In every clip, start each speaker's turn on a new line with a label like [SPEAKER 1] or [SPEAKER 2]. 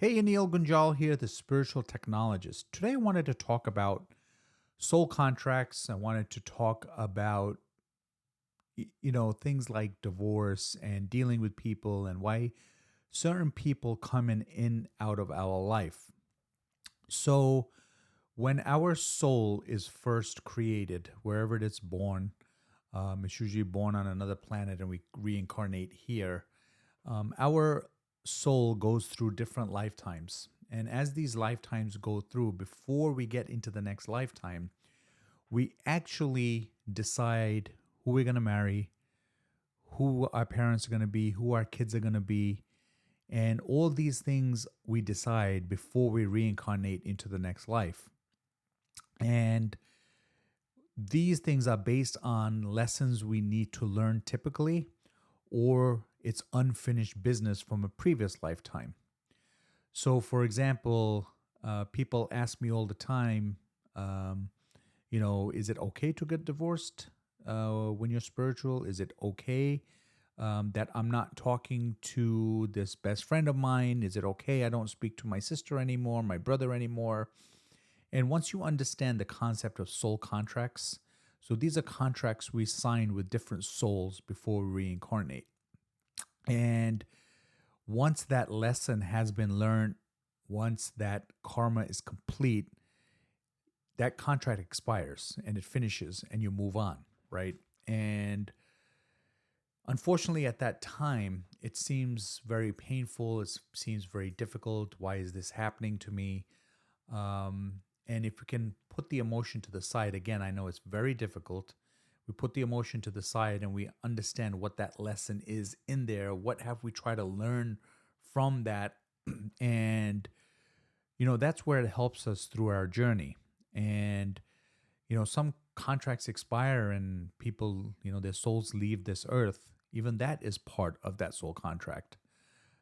[SPEAKER 1] Hey, Anil Gunjal here, the spiritual technologist. Today I wanted to talk about soul contracts. I wanted to talk about things like divorce and dealing with people and why certain people come in out of our life. So, when our soul is first created, wherever it's born, it's usually born on another planet and we reincarnate here. Our soul goes through different lifetimes. And as these lifetimes go through, before we get into the next lifetime, we actually decide who we're going to marry, who our parents are going to be, who our kids are going to be. And all these things we decide before we reincarnate into the next life. And these things are based on lessons we need to learn typically, or it's unfinished business from a previous lifetime. So, for example, people ask me all the time, is it okay to get divorced when you're spiritual? Is it okay that I'm not talking to this best friend of mine? Is it okay I don't speak to my sister anymore, my brother anymore? And once you understand the concept of soul contracts, so these are contracts we sign with different souls before we reincarnate. And once that lesson has been learned, once that karma is complete, that contract expires and it finishes and you move on, right? And unfortunately, at that time, it seems very painful. It seems very difficult. Why is this happening to me? And if we can put the emotion to the side, again, I know it's very difficult. We put the emotion to the side and we understand what that lesson is in there. What have we tried to learn from that? And, that's where it helps us through our journey. And, some contracts expire and people, their souls leave this earth. Even that is part of that soul contract.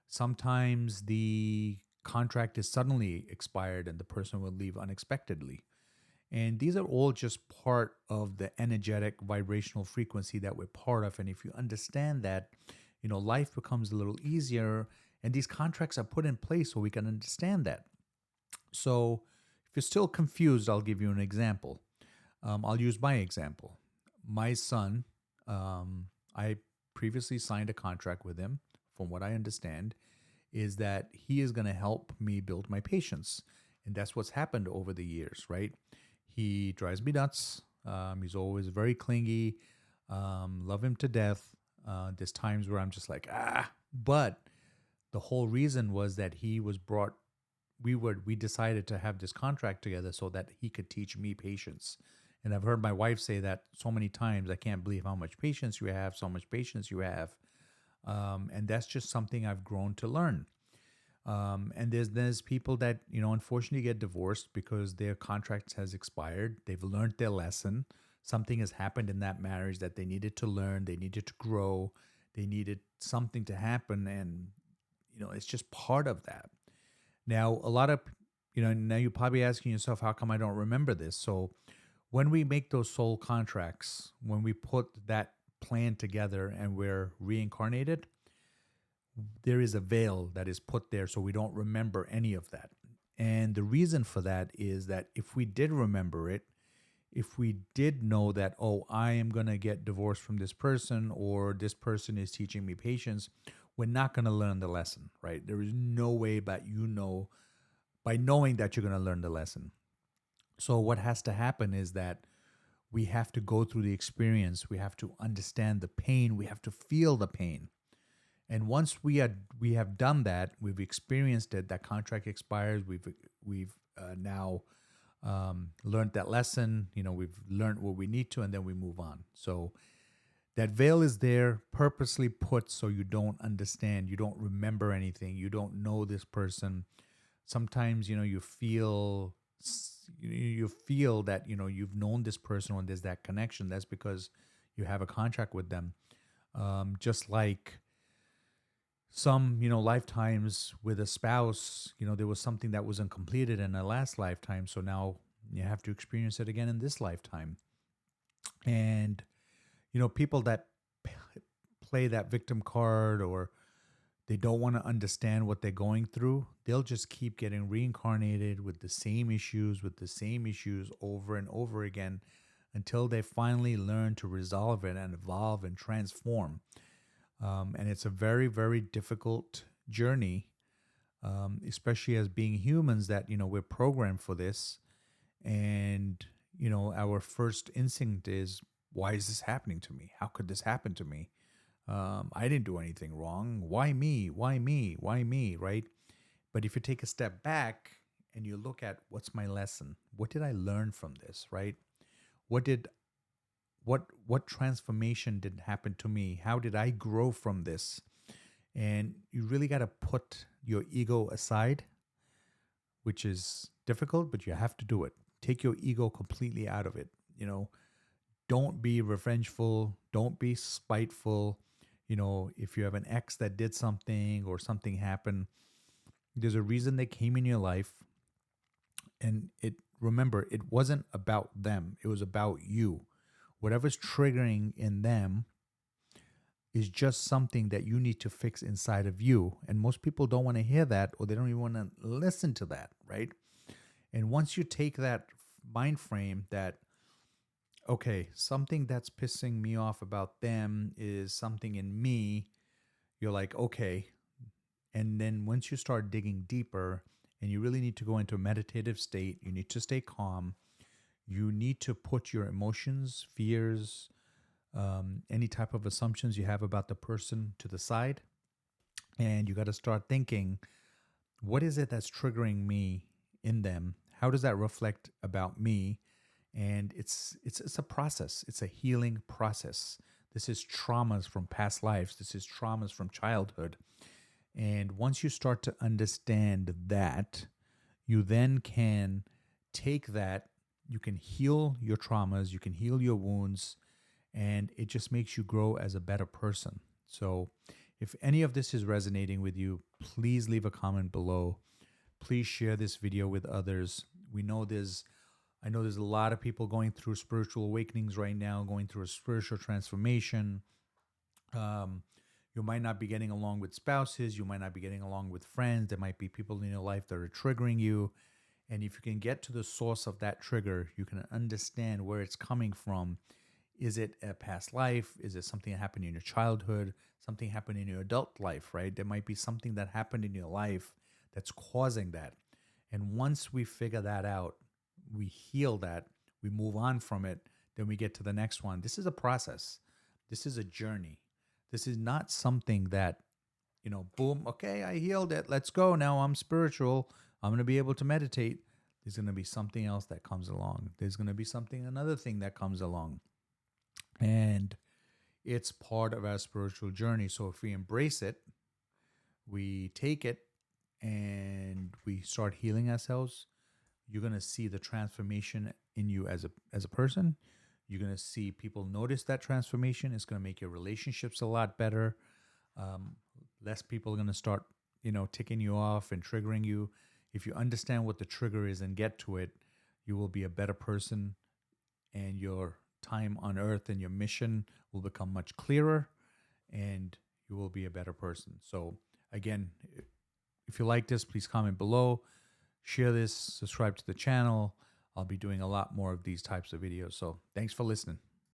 [SPEAKER 1] Sometimes the contract is suddenly expired and the person will leave unexpectedly. And these are all just part of the energetic vibrational frequency that we're part of. And if you understand that, life becomes a little easier and these contracts are put in place so we can understand that. So if you're still confused, I'll give you an example. I'll use my example. My son, I previously signed a contract with him, from what I understand, is that he is going to help me build my patience. And that's what's happened over the years, right? He drives me nuts. He's always very clingy. Love him to death. There's times where I'm just like, ah. But the whole reason was that he was brought. We decided to have this contract together so that he could teach me patience. And I've heard my wife say that so many times. I can't believe how much patience you have. So much patience you have. And that's just something I've grown to learn. And there's people that unfortunately get divorced because their contract has expired. They've learned their lesson. Something has happened in that marriage that they needed to learn. They needed to grow. They needed something to happen, and it's just part of that. Now, a lot of now you're probably asking yourself, how come I don't remember this? So when we make those soul contracts, when we put that plan together and we're reincarnated, there is a veil that is put there so we don't remember any of that. And the reason for that is that if we did remember it, if we did know that, oh, I am going to get divorced from this person or this person is teaching me patience, we're not going to learn the lesson, right? There is no way that by knowing that you're going to learn the lesson. So what has to happen is that we have to go through the experience. We have to understand the pain. We have to feel the pain. And once we have done that, we've experienced it. That contract expires. We've now learned that lesson. We've learned what we need to, and then we move on. So that veil is there, purposely put, so you don't understand. You don't remember anything. You don't know this person. Sometimes you feel that you've known this person when there's that connection. That's because you have a contract with them. Just like some lifetimes with a spouse, there was something that wasn't completed in a last lifetime, so now you have to experience it again in this lifetime. And people that play that victim card or They don't want to understand what they're going through. They'll just keep getting reincarnated with the same issues over and over again until they finally learn to resolve it and evolve and transform. And it's a very, very difficult journey, especially as being humans that, we're programmed for this. And, our first instinct is, why is this happening to me? How could this happen to me? I didn't do anything wrong. Why me? Why me? Why me? Right? But if you take a step back and you look at, what's my lesson? What did I learn from this? Right? What did what transformation did happen to me? How did I grow from this? And you really got to put your ego aside, which is difficult, but you have to do it. Take your ego completely out of it. Don't be revengeful. Don't be spiteful. If you have an ex that did something or something happened, there's a reason they came in your life. And remember, it wasn't about them. It was about you. Whatever's triggering in them is just something that you need to fix inside of you. And most people don't want to hear that, or they don't even want to listen to that, right? And once you take that mind frame that, okay, something that's pissing me off about them is something in me, you're like, okay. And then once you start digging deeper, and you really need to go into a meditative state, you need to stay calm. You need to put your emotions, fears, any type of assumptions you have about the person to the side. And you got to start thinking, what is it that's triggering me in them? How does that reflect about me? And it's a process. It's a healing process. This is traumas from past lives. This is traumas from childhood. And once you start to understand that, you then can take that, you can heal your traumas, you can heal your wounds, and it just makes you grow as a better person. So if any of this is resonating with you, please leave a comment below. Please share this video with others. I know there's a lot of people going through spiritual awakenings right now, going through a spiritual transformation. You might not be getting along with spouses. You might not be getting along with friends. There might be people in your life that are triggering you. And if you can get to the source of that trigger, you can understand where it's coming from. Is it a past life? Is it something that happened in your childhood? Something happened in your adult life, right? There might be something that happened in your life that's causing that. And once we figure that out, we heal that, we move on from it, then we get to the next one. This is a process. This is a journey. This is not something that, boom, okay, I healed it. Let's go. Now I'm spiritual. I'm going to be able to meditate. There's going to be something else that comes along. There's going to be another thing that comes along. And it's part of our spiritual journey. So if we embrace it, we take it, and we start healing ourselves, you're going to see the transformation in you as a person. You're going to see people notice that transformation. It's going to make your relationships a lot better. Less people are going to start, ticking you off and triggering you. If you understand what the trigger is and get to it, you will be a better person, and your time on earth and your mission will become much clearer, and you will be a better person. So again, if you like this, please comment below, share this, subscribe to the channel. I'll be doing a lot more of these types of videos. So thanks for listening.